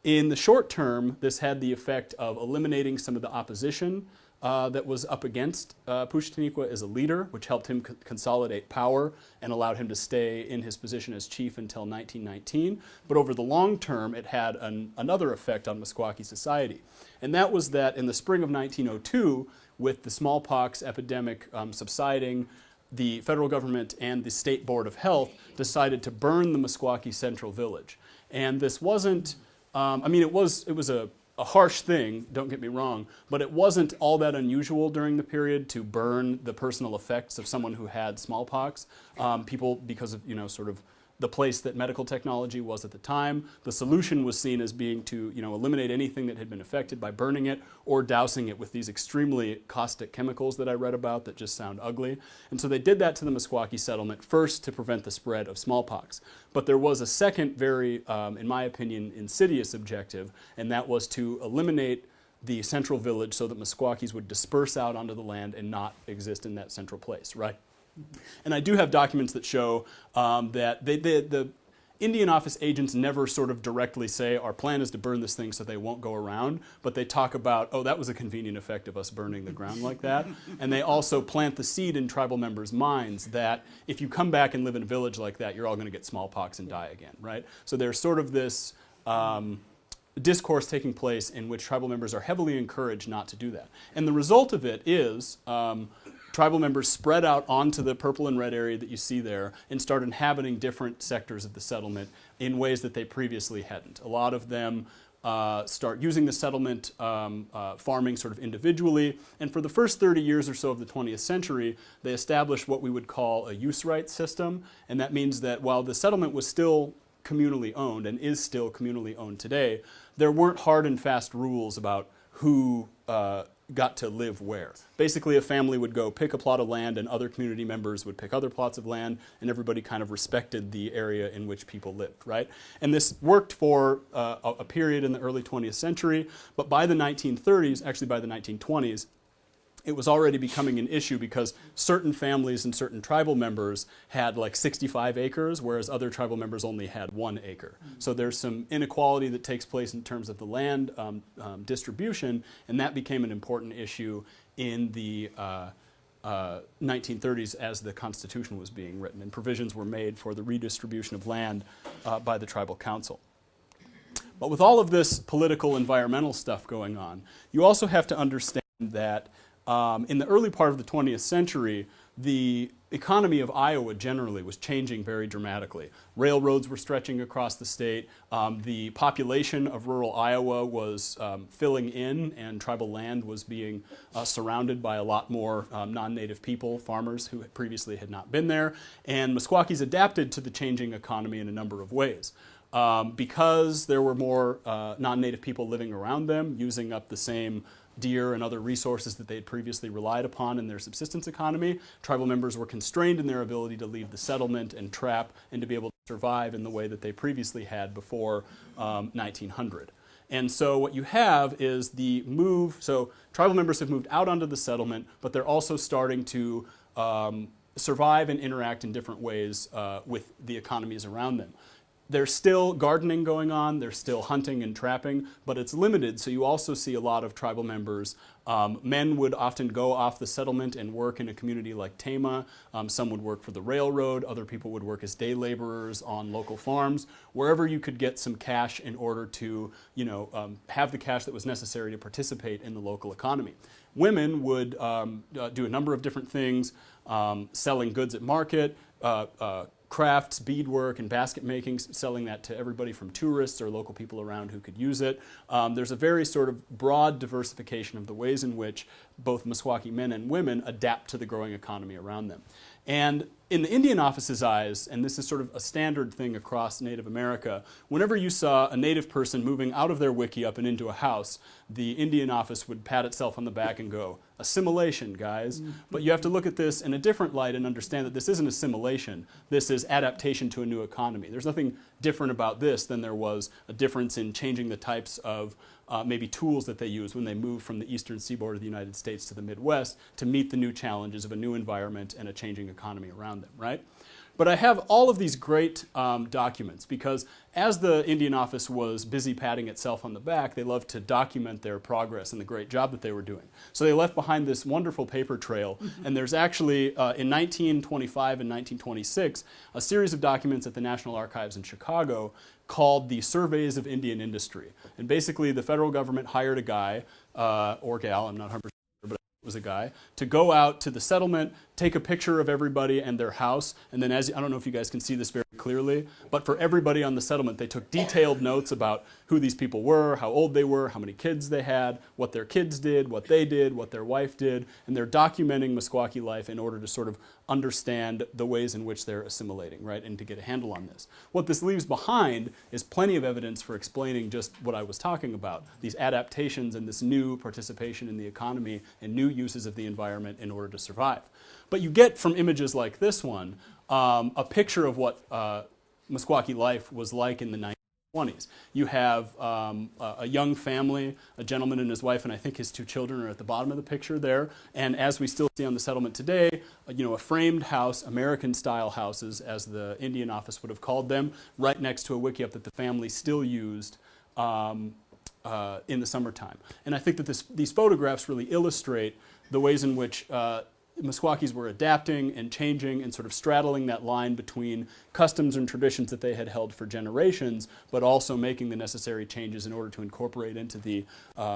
In the short term, this had the effect of eliminating some of the opposition that was up against Pushtinikwa as a leader, which helped him consolidate power and allowed him to stay in his position as chief until 1919. But over the long term, it had another effect on Meskwaki society. And that was that in the spring of 1902, with the smallpox epidemic subsiding, the federal government and the State Board of Health decided to burn the Meskwaki Central Village. And this wasn't, it was a harsh thing, don't get me wrong, but it wasn't all that unusual during the period to burn the personal effects of someone who had smallpox. People, because of, sort of the place that medical technology was at the time, the solution was seen as being to, eliminate anything that had been affected by burning it or dousing it with these extremely caustic chemicals that I read about that just sound ugly. And so they did that to the Meskwaki settlement first to prevent the spread of smallpox. But there was a second very, in my opinion, insidious objective, and that was to eliminate the central village so that Meskwakis would disperse out onto the land and not exist in that central place, right? And I do have documents that show that the Indian Office agents never sort of directly say, our plan is to burn this thing so they won't go around, but they talk about, oh, that was a convenient effect of us burning the ground like that. And they also plant the seed in tribal members' minds that if you come back and live in a village like that, you're all going to get smallpox and die again, right? So there's sort of this discourse taking place in which tribal members are heavily encouraged not to do that. And the result of it is tribal members spread out onto the purple and red area that you see there and start inhabiting different sectors of the settlement in ways that they previously hadn't. A lot of them start using the settlement farming sort of individually, and for the first 30 years or so of the 20th century, they established what we would call a use rights system, and that means that while the settlement was still communally owned and is still communally owned today, there weren't hard and fast rules about who got to live where. Basically, a family would go pick a plot of land and other community members would pick other plots of land, and everybody kind of respected the area in which people lived, right? And this worked for a period in the early 20th century, but by the 1930s, actually by the 1920s, it was already becoming an issue because certain families and certain tribal members had like 65 acres, whereas other tribal members only had 1 acre. So there's some inequality that takes place in terms of the land distribution, and that became an important issue in the 1930s as the Constitution was being written, and provisions were made for the redistribution of land by the tribal council. But with all of this political, environmental stuff going on, you also have to understand that in the early part of the 20th century, the economy of Iowa generally was changing very dramatically. Railroads were stretching across the state. The population of rural Iowa was filling in, and tribal land was being surrounded by a lot more non-native people, farmers who previously had not been there. And Meskwakis adapted to the changing economy in a number of ways. Because there were more non-native people living around them, using up the same deer and other resources that they had previously relied upon in their subsistence economy, tribal members were constrained in their ability to leave the settlement and trap and to be able to survive in the way that they previously had before 1900. And so what you have is the move, so tribal members have moved out onto the settlement, but they're also starting to survive and interact in different ways with the economies around them. There's still gardening going on, there's still hunting and trapping, but it's limited, so you also see a lot of tribal members. Men would often go off the settlement and work in a community like Tama. Some would work for the railroad, other people would work as day laborers on local farms, wherever you could get some cash in order to, have the cash that was necessary to participate in the local economy. Women would do a number of different things, selling goods at market, crafts, beadwork, and basket making, selling that to everybody from tourists or local people around who could use it. There's a very sort of broad diversification of the ways in which both Meskwaki men and women adapt to the growing economy around them. And in the Indian Office's eyes, and this is sort of a standard thing across Native America, whenever you saw a Native person moving out of their wiki up and into a house, the Indian Office would pat itself on the back and go, assimilation, guys. But you have to look at this in a different light and understand that this isn't assimilation. This is adaptation to a new economy. There's nothing different about this than there was a difference in changing the types of maybe tools that they use when they moved from the eastern seaboard of the United States to the Midwest to meet the new challenges of a new environment and a changing economy around them, right? But I have all of these great documents because as the Indian Office was busy patting itself on the back, they loved to document their progress and the great job that they were doing. So they left behind this wonderful paper trail, and there's actually, in 1925 and 1926, a series of documents at the National Archives in Chicago called the Surveys of Indian Industry. And basically the federal government hired a guy, or gal, I'm not 100% sure, but it was a guy, to go out to the settlement, take a picture of everybody and their house, and then I don't know if you guys can see this very clearly, but for everybody on the settlement, they took detailed notes about who these people were, how old they were, how many kids they had, what their kids did, what their wife did, and they're documenting Meskwaki life in order to sort of understand the ways in which they're assimilating, right, and to get a handle on this. What this leaves behind is plenty of evidence for explaining just what I was talking about, these adaptations and this new participation in the economy and new uses of the environment in order to survive. But you get from images like this one a picture of what Meskwaki life was like in the 1920s. You have a young family, a gentleman and his wife, and I think his 2 children are at the bottom of the picture there. And as we still see on the settlement today, a framed house, American-style houses, as the Indian Office would have called them, right next to a wickiup that the family still used in the summertime. And I think that these photographs really illustrate the ways in which Meskwakis were adapting and changing and sort of straddling that line between customs and traditions that they had held for generations, but also making the necessary changes in order to incorporate into the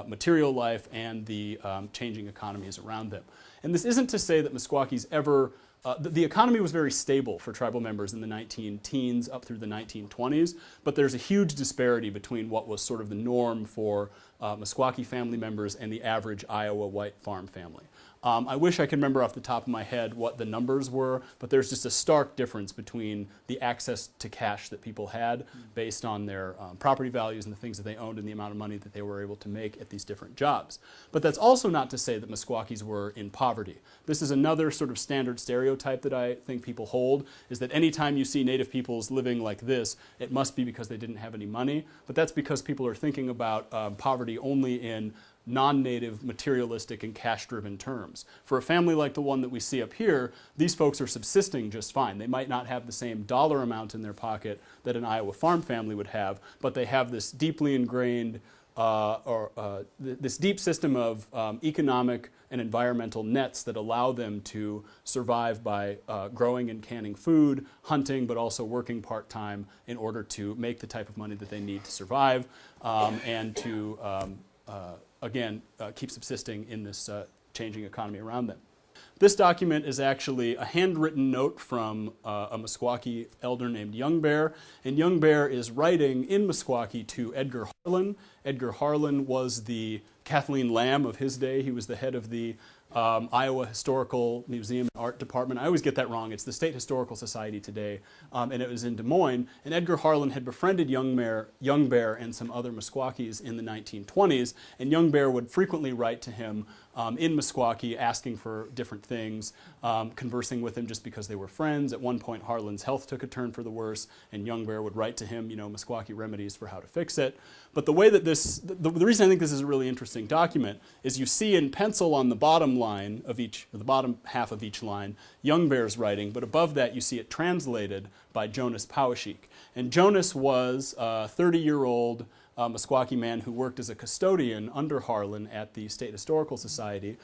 material life and the changing economies around them. And this isn't to say that Meskwakis ever the economy was very stable for tribal members in the 19-teens up through the 1920s, but there's a huge disparity between what was sort of the norm for Meskwaki family members and the average Iowa white farm family. I wish I could remember off the top of my head what the numbers were, but there's just a stark difference between the access to cash that people had based on their property values and the things that they owned and the amount of money that they were able to make at these different jobs. But that's also not to say that Meskwakis were in poverty. This is another sort of standard stereotype that I think people hold, is that anytime you see Native peoples living like this, it must be because they didn't have any money, but that's because people are thinking about poverty only in non-native, materialistic, and cash-driven terms. For a family like the one that we see up here, these folks are subsisting just fine. They might not have the same dollar amount in their pocket that an Iowa farm family would have, but they have this deeply ingrained, this deep system of economic and environmental nets that allow them to survive by growing and canning food, hunting, but also working part-time in order to make the type of money that they need to survive and to again, keep subsisting in this changing economy around them. This document is actually a handwritten note from a Meskwaki elder named Young Bear, and Young Bear is writing in Meskwaki to Edgar Harlan. Edgar Harlan was the Kathleen Lamb of his day. He was the head of the Iowa Historical Museum and Art Department. I always get that wrong. It's the State Historical Society today, and it was in Des Moines. And Edgar Harlan had befriended Young Bear and some other Meskwakis in the 1920s, and Young Bear would frequently write to him in Meskwaki asking for different things, conversing with him just because they were friends. At one point, Harlan's health took a turn for the worse, and Young Bear would write to him, Meskwaki remedies for how to fix it. But the way that the reason I think this is a really interesting document is you see in pencil on the bottom line of each, or the bottom half of each line, Young Bear's writing, but above that you see it translated by Jonas Powashik. And Jonas was a 30-year-old Meskwaki man who worked as a custodian under Harlan at the State Historical Society.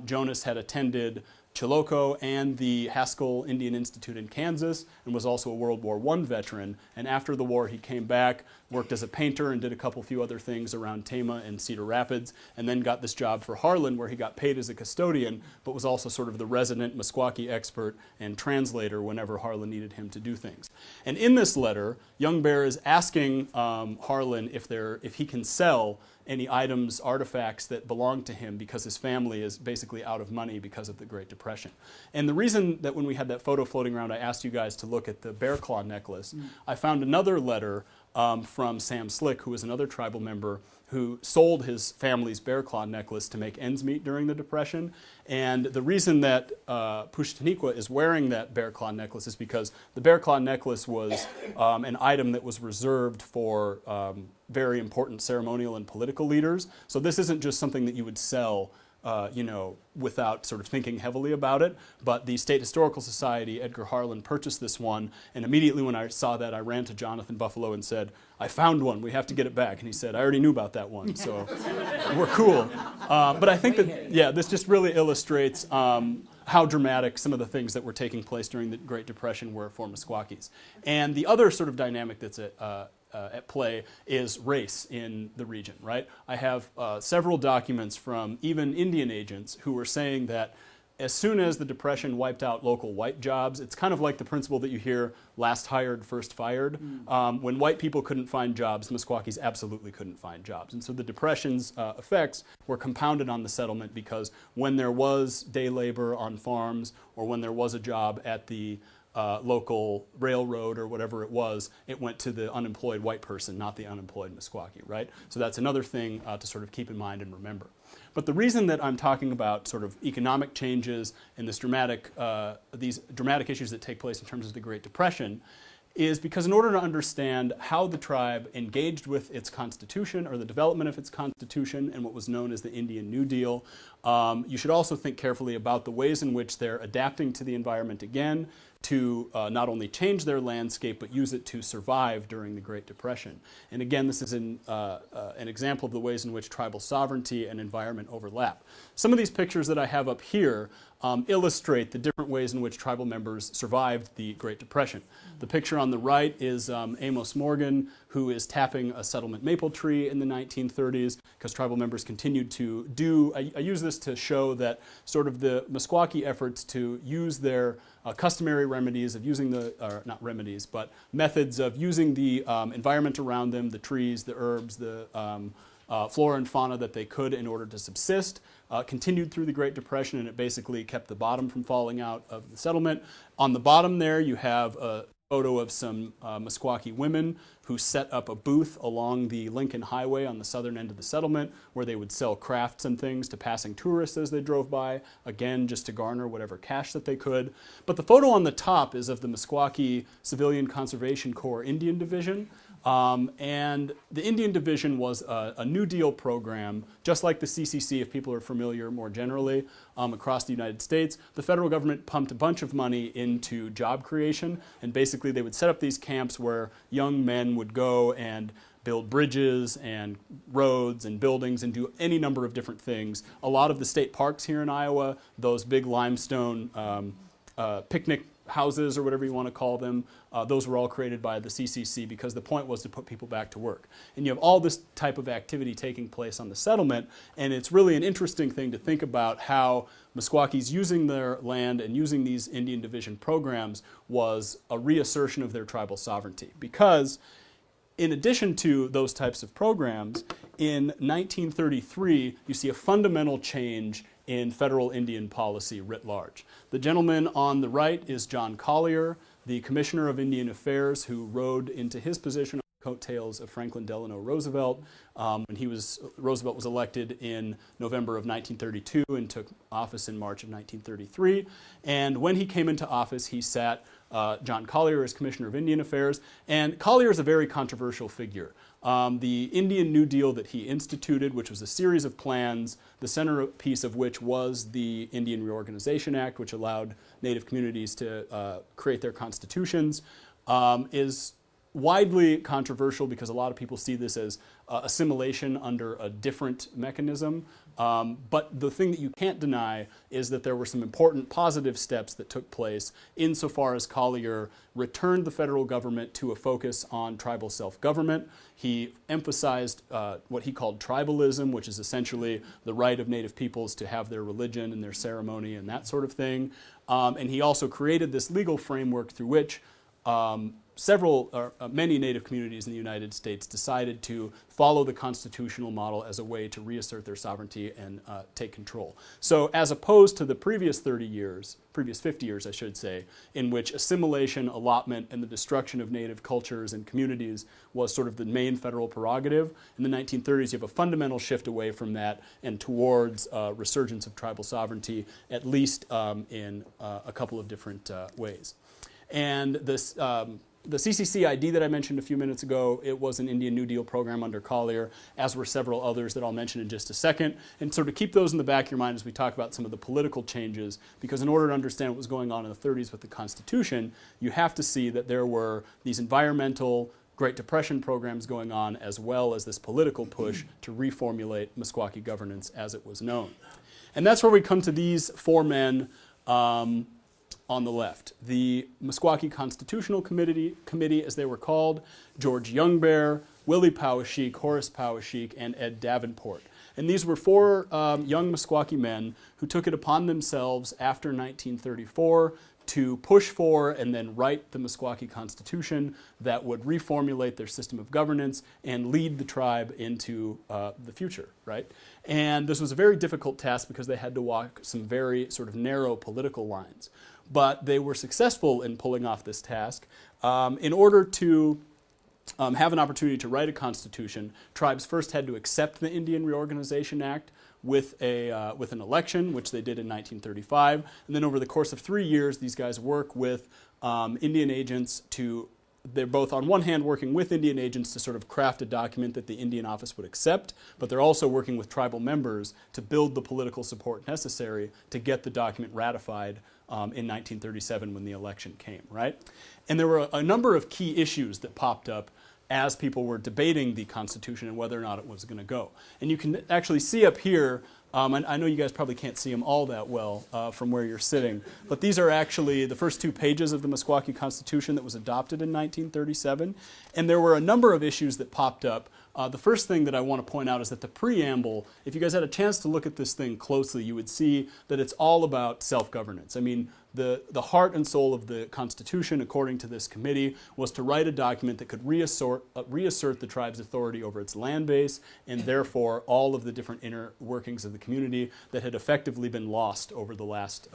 Jonas had attended Chilocco and the Haskell Indian Institute in Kansas and was also a World War I veteran. And after the war, he came back, worked as a painter and did a few other things around Tama and Cedar Rapids, and then got this job for Harlan where he got paid as a custodian, but was also sort of the resident Meskwaki expert and translator whenever Harlan needed him to do things. And in this letter, Young Bear is asking Harlan if he can sell any items, artifacts that belong to him because his family is basically out of money because of the Great Depression. And the reason that when we had that photo floating around, I asked you guys to look at the bear claw necklace, I found another letter from Sam Slick, who was another tribal member who sold his family's bear claw necklace to make ends meet during the Depression. And the reason that Pushtaniqua is wearing that bear claw necklace is because the bear claw necklace was an item that was reserved for very important ceremonial and political leaders. So this isn't just something that you would sell without sort of thinking heavily about it. But the State Historical Society, Edgar Harlan, purchased this one, and immediately when I saw that, I ran to Jonathan Buffalo and said, I found one, we have to get it back. And he said, I already knew about that one, so we're cool. But I think that, this just really illustrates how dramatic some of the things that were taking place during the Great Depression were for Meskwakis. And the other sort of dynamic that's at play is race in the region, right? I have several documents from even Indian agents who were saying that as soon as the Depression wiped out local white jobs, it's kind of like the principle that you hear, last hired, first fired. When white people couldn't find jobs, Meskwakis absolutely couldn't find jobs. And so the Depression's effects were compounded on the settlement because when there was day labor on farms or when there was a job at the local railroad or whatever it was, it went to the unemployed white person, not the unemployed Meskwaki, right? So that's another thing to sort of keep in mind and remember. But the reason that I'm talking about sort of economic changes and these dramatic issues that take place in terms of the Great Depression is because in order to understand how the tribe engaged with its constitution or the development of its constitution and what was known as the Indian New Deal, you should also think carefully about the ways in which they're adapting to the environment again to not only change their landscape but use it to survive during the Great Depression. And again, this is an example of the ways in which tribal sovereignty and environment overlap. Some of these pictures that I have up here illustrate the different ways in which tribal members survived the Great Depression. The picture on the right is Amos Morgan, who is tapping a settlement maple tree in the 1930s because tribal members continued to do, I use this to show that sort of the Meskwaki efforts to use their customary remedies of using not remedies, but methods of using the environment around them, the trees, the herbs, the flora and fauna that they could in order to subsist, continued through the Great Depression, and it basically kept the bottom from falling out of the settlement. On the bottom there, you have a photo of some Meskwaki women who set up a booth along the Lincoln Highway on the southern end of the settlement where they would sell crafts and things to passing tourists as they drove by, again, just to garner whatever cash that they could. But the photo on the top is of the Meskwaki Civilian Conservation Corps Indian Division. And the Indian Division was a New Deal program, just like the CCC, if people are familiar more generally, across the United States. The federal government pumped a bunch of money into job creation, and basically they would set up these camps where young men would go and build bridges and roads and buildings and do any number of different things. A lot of the state parks here in Iowa, those big limestone picnic houses or whatever you want to call them, those were all created by the CCC because the point was to put people back to work. And you have all this type of activity taking place on the settlement, and it's really an interesting thing to think about how Meskwakis using their land and using these Indian Division programs was a reassertion of their tribal sovereignty. Because in addition to those types of programs, in 1933, you see a fundamental change in federal Indian policy writ large. The gentleman on the right is John Collier, the Commissioner of Indian Affairs, who rode into his position on the coattails of Franklin Delano Roosevelt. When Roosevelt was elected in November of 1932 and took office in March of 1933. And when he came into office, he sat John Collier as Commissioner of Indian Affairs. And Collier is a very controversial figure. The Indian New Deal that he instituted, which was a series of plans, the centerpiece of which was the Indian Reorganization Act, which allowed Native communities to create their constitutions, is widely controversial because a lot of people see this as assimilation under a different mechanism. But the thing that you can't deny is that there were some important positive steps that took place insofar as Collier returned the federal government to a focus on tribal self-government. He emphasized what he called tribalism, which is essentially the right of Native peoples to have their religion and their ceremony and that sort of thing. And he also created this legal framework through which many Native communities in the United States decided to follow the constitutional model as a way to reassert their sovereignty and take control. So as opposed to the previous 50 years, I should say, in which assimilation, allotment, and the destruction of Native cultures and communities was sort of the main federal prerogative, in the 1930s you have a fundamental shift away from that and towards resurgence of tribal sovereignty, at least in a couple of different ways. And this the CCC ID that I mentioned a few minutes ago, it was an Indian New Deal program under Collier, as were several others that I'll mention in just a second. And sort of keep those in the back of your mind as we talk about some of the political changes, because in order to understand what was going on in the 30s with the Constitution, you have to see that there were these environmental Great Depression programs going on, as well as this political push to reformulate Meskwaki governance as it was known. And that's where we come to these four men on the left. The Meskwaki Constitutional Committee, as they were called, George Youngbear, Willie Powashik, Horace Powashik, and Ed Davenport. And these were four young Meskwaki men who took it upon themselves after 1934 to push for and then write the Meskwaki Constitution that would reformulate their system of governance and lead the tribe into the future, right? And this was a very difficult task because they had to walk some very sort of narrow political lines. But they were successful in pulling off this task. In order to have an opportunity to write a constitution, tribes first had to accept the Indian Reorganization Act with an election, which they did in 1935. And then over the course of 3 years, these guys work with Indian agents to, they're both on one hand working with Indian agents to sort of craft a document that the Indian office would accept, but they're also working with tribal members to build the political support necessary to get the document ratified in 1937 when the election came, right? And there were a number of key issues that popped up as people were debating the Constitution and whether or not it was going to go. And you can actually see up here, and I know you guys probably can't see them all that well from where you're sitting, but these are actually the first 2 pages of the Meskwaki Constitution that was adopted in 1937. And there were a number of issues that popped up. The first thing that I want to point out is that the preamble, if you guys had a chance to look at this thing closely, you would see that it's all about self-governance. I mean, the heart and soul of the Constitution, according to this committee, was to write a document that could reassert the tribe's authority over its land base and therefore all of the different inner workings of the community that had effectively been lost over the last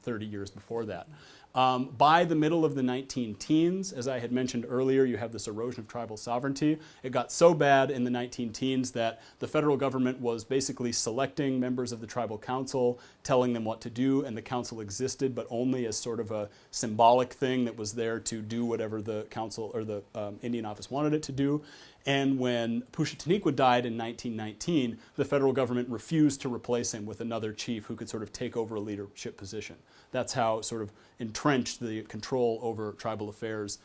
30 years before that. By the middle of the 19-teens, as I had mentioned earlier, you have this erosion of tribal sovereignty. It got so bad in the 19-teens that the federal government was basically selecting members of the tribal council, telling them what to do, and the council existed, but only as sort of a symbolic thing that was there to do whatever the council or the Indian office wanted it to do. And when Pushetanequa died in 1919, the federal government refused to replace him with another chief who could sort of take over a leadership position. That's how sort of entrenched the control over tribal affairs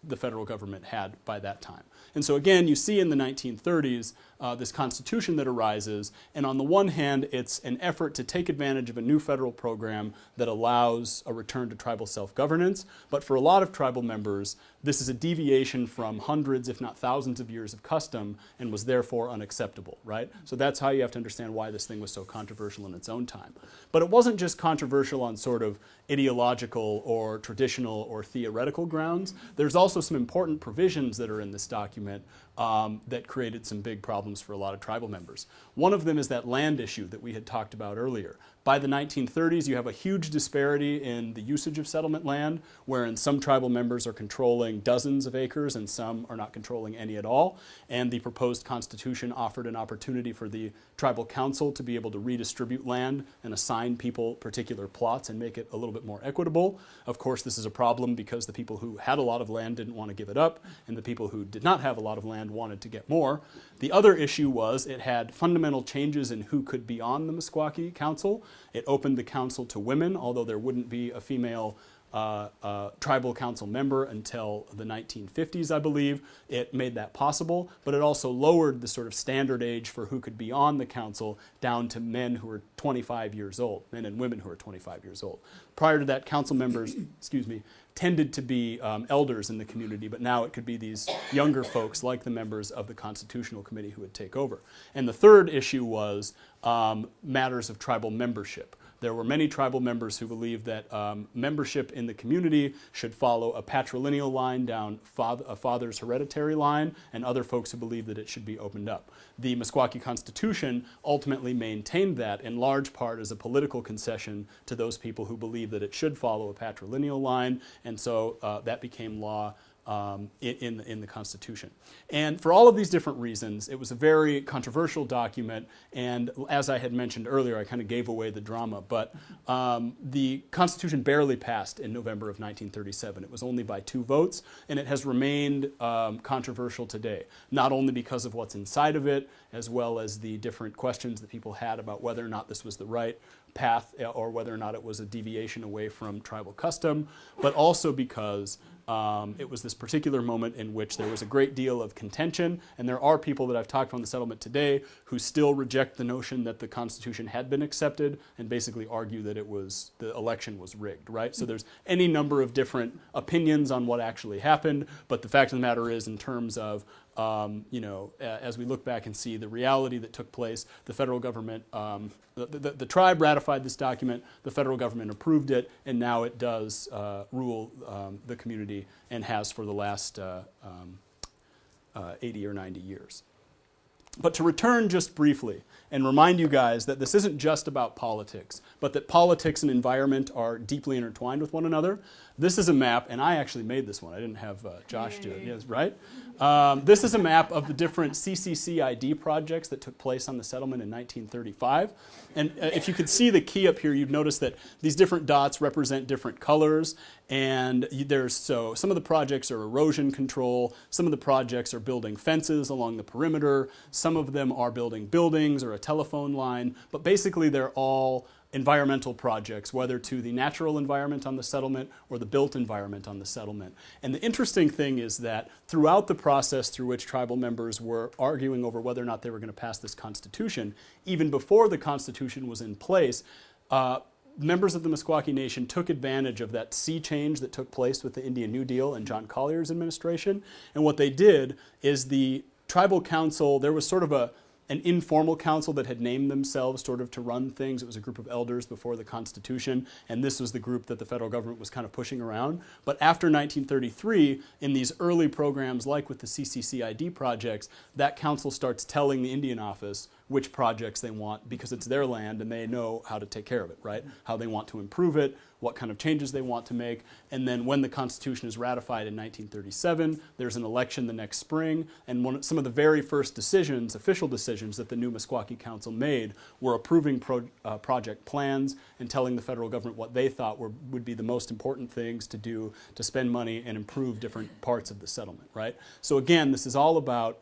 the federal government had by that time. And so again, you see in the 1930s this constitution that arises, and on the one hand, it's an effort to take advantage of a new federal program that allows a return to tribal self-governance, but for a lot of tribal members, this is a deviation from hundreds, if not thousands of years of custom, and was therefore unacceptable, right? So that's how you have to understand why this thing was so controversial in its own time. But it wasn't just controversial on sort of ideological or traditional or theoretical grounds. There's also some important provisions that are in this document that created some big problems for a lot of tribal members. One of them is that land issue that we had talked about earlier. By the 1930s, you have a huge disparity in the usage of settlement land, wherein some tribal members are controlling dozens of acres and some are not controlling any at all. And the proposed constitution offered an opportunity for the tribal council to be able to redistribute land and assign people particular plots and make it a little bit more equitable. Of course, this is a problem because the people who had a lot of land didn't want to give it up, and the people who did not have a lot of land wanted to get more. The other issue was it had fundamental changes in who could be on the Meskwaki Council. It opened the council to women, although there wouldn't be a female tribal council member until the 1950s, I believe. It made that possible, but it also lowered the sort of standard age for who could be on the council down to men who were 25 years old, men and women who were 25 years old. Prior to that, council members, tended to be elders in the community, but now it could be these younger folks like the members of the Constitutional Committee who would take over. And the third issue was matters of tribal membership. There were many tribal members who believed that membership in the community should follow a patrilineal line down a father's hereditary line, and other folks who believed that it should be opened up. The Meskwaki Constitution ultimately maintained that in large part as a political concession to those people who believed that it should follow a patrilineal line, and so that became law in the Constitution. And for all of these different reasons, it was a very controversial document, and as I had mentioned earlier, I kind of gave away the drama, but the Constitution barely passed in November of 1937. It was only by 2 votes, and it has remained controversial today, not only because of what's inside of it, as well as the different questions that people had about whether or not this was the right path or whether or not it was a deviation away from tribal custom, but also because it was this particular moment in which there was a great deal of contention, and there are people that I've talked to on the settlement today who still reject the notion that the Constitution had been accepted and basically argue that the election was rigged, right? So there's any number of different opinions on what actually happened, but the fact of the matter is, in terms of as we look back and see the reality that took place, the federal government, the tribe ratified this document, the federal government approved it, and now it does rule the community and has for the last 80 or 90 years. But to return just briefly and remind you guys that this isn't just about politics, but that politics and environment are deeply intertwined with one another. This is a map, and I actually made this one. I didn't have Josh do it. Yes, right? This is a map of the different CCCID projects that took place on the settlement in 1935. And if you could see the key up here, you'd notice that these different dots represent different colors. And some of the projects are erosion control, some of the projects are building fences along the perimeter, some of them are building buildings or a telephone line, but basically they're all environmental projects, whether to the natural environment on the settlement or the built environment on the settlement. And the interesting thing is that throughout the process through which tribal members were arguing over whether or not they were going to pass this Constitution, even before the Constitution was in place, members of the Meskwaki Nation took advantage of that sea change that took place with the Indian New Deal and John Collier's administration. And what they did is the tribal council, there was sort of an informal council that had named themselves sort of to run things. It was a group of elders before the Constitution, and this was the group that the federal government was kind of pushing around. But after 1933, in these early programs like with the CCCID projects, that council starts telling the Indian Office which projects they want because it's their land and they know how to take care of it, right? How they want to improve it, what kind of changes they want to make. And then when the Constitution is ratified in 1937, there's an election the next spring, and some of the very first decisions, official decisions that the new Meskwaki Council made were approving project plans and telling the federal government what they thought would be the most important things to do to spend money and improve different parts of the settlement, right? So again, this is all about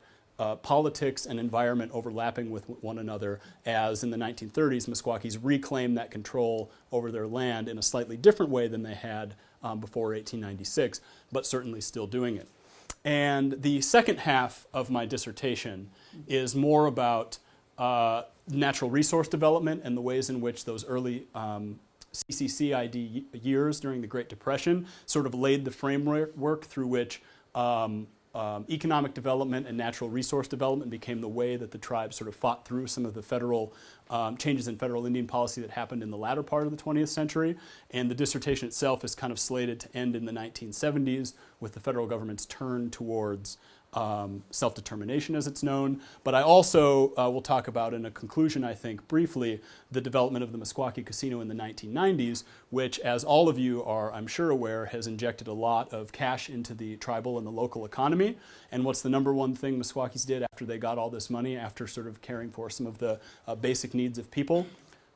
politics and environment overlapping with one another, as in the 1930s, Meskwakis reclaimed that control over their land in a slightly different way than they had before 1896, but certainly still doing it. And the second half of my dissertation is more about natural resource development and the ways in which those early CCCID years during the Great Depression sort of laid the framework through which economic development and natural resource development became the way that the tribe sort of fought through some of the federal changes in federal Indian policy that happened in the latter part of the 20th century. And the dissertation itself is kind of slated to end in the 1970s with the federal government's turn towards self-determination, as it's known. But I also will talk about, in a conclusion, I think, briefly, the development of the Meskwaki Casino in the 1990s, which, as all of you are, I'm sure, aware, has injected a lot of cash into the tribal and the local economy. And what's the number one thing Meskwakis did after they got all this money, after sort of caring for some of the basic needs of people?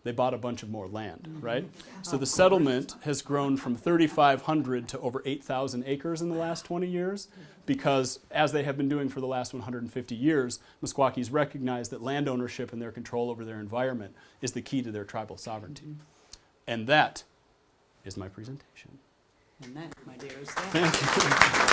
They bought a bunch of more land, right? So the settlement has grown from 3,500 to over 8,000 acres in the last 20 years because, as they have been doing for the last 150 years, Meskwakis recognize that land ownership and their control over their environment is the key to their tribal sovereignty. And that is my presentation. And that, my dear, is that. Thank you.